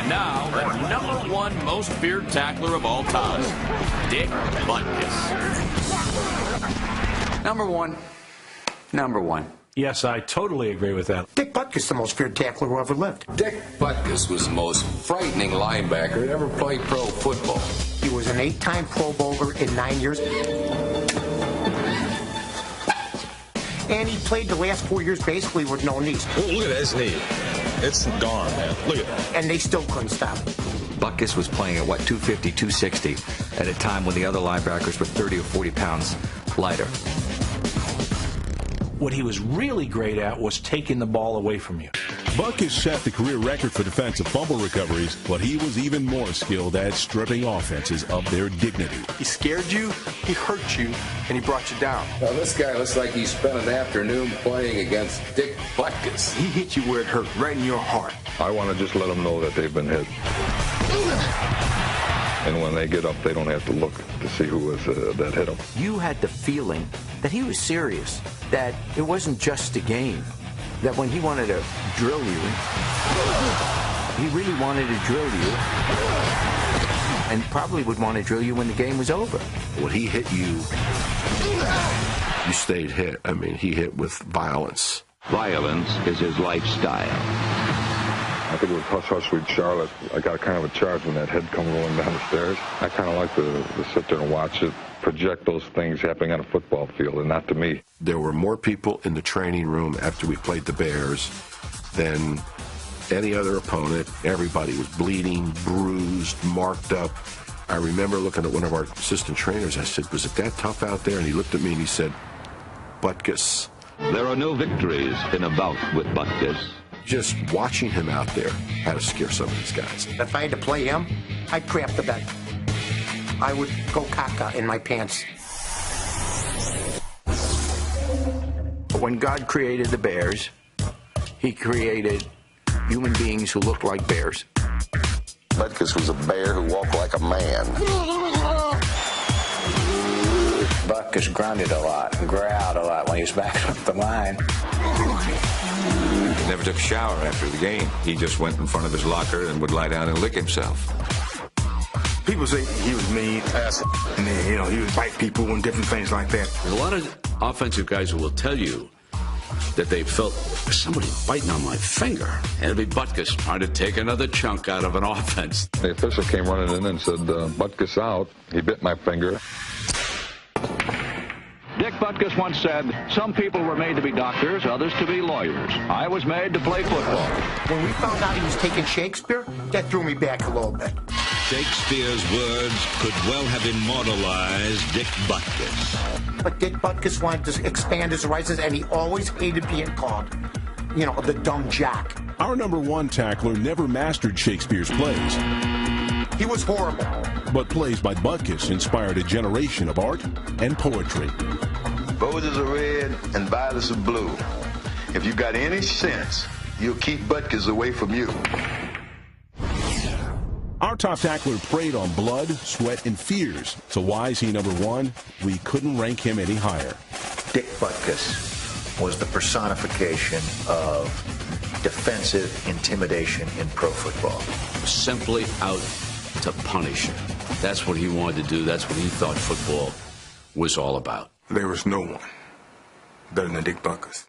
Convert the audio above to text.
Now, the #1 most feared tackler of all time, Dick Butkus. Number one. Yes, I totally agree with that. Dick Butkus, the most feared tackler who ever lived. Dick Butkus was the most frightening linebacker to ever play pro football. He was an 8-time Pro Bowler in 9 years. And he played the last 4 years basically with no knees. Look at his knee. It's gone, man. Look at that. And they still couldn't stop him. Butkus was playing at, 250, 260 at a time when the other linebackers were 30 or 40 pounds lighter. What he was really great at was taking the ball away from you. Butkus set the career record for defensive fumble recoveries, but he was even more skilled at stripping offenses of their dignity. He scared you, he hurt you, and he brought you down. Now, this guy looks like he spent an afternoon playing against Dick Butkus. He hit you where it hurt, right in your heart. I want to just let them know that they've been hit. And when they get up, they don't have to look to see who was that hit them. You had the feeling that he was serious, that it wasn't just a game, that when he wanted to drill you, he really wanted to drill you, and probably would want to drill you when the game was over. When he hit you, you stayed hit. I mean, he hit with violence. Violence is his lifestyle. I think it was Hush Hush Sweet Charlotte. I got kind of a charge when that head come rolling down the stairs. I kind of like to sit there and watch it, project those things happening on a football field, and not to me. There were more people in the training room after we played the Bears than any other opponent. Everybody was bleeding, bruised, marked up. I remember looking at one of our assistant trainers. I said, "Was it that tough out there?" And he looked at me and he said, "Butkus." There are no victories in a bout with Butkus. Just watching him out there had to scare some of these guys. If I had to play him, I'd crap the bed. I would go caca in my pants. When God created the bears, he created human beings who looked like bears. Butkus was a bear who walked like a man. Butkus grunted a lot and growled a lot when he was backing up the line. He never took a shower after the game. He just went in front of his locker and would lie down and lick himself. People say he was mean, asshole, and then, he would bite people and different things like that. There's a lot of offensive guys who will tell you that they felt somebody biting on my finger. And it'd be Butkus trying to take another chunk out of an offense. The official came running in and said, Butkus out. He bit my finger. Dick Butkus once said, "Some people were made to be doctors, others to be lawyers. I was made to play football." When we found out he was taking Shakespeare, that threw me back a little bit. Shakespeare's words could well have immortalized Dick Butkus. But Dick Butkus wanted to expand his horizons, and he always hated being called, the dumb jock. Our #1 tackler never mastered Shakespeare's plays. He was horrible. But plays by Butkus inspired a generation of art and poetry. Roses are red and violets are blue. If you got any sense, you'll keep Butkus away from you. Our top tackler preyed on blood, sweat, and fears. So why is he #1? We couldn't rank him any higher. Dick Butkus was the personification of defensive intimidation in pro football. Simply out to punish him. That's what he wanted to do. That's what he thought football was all about. There was no one better than Dick Butkus.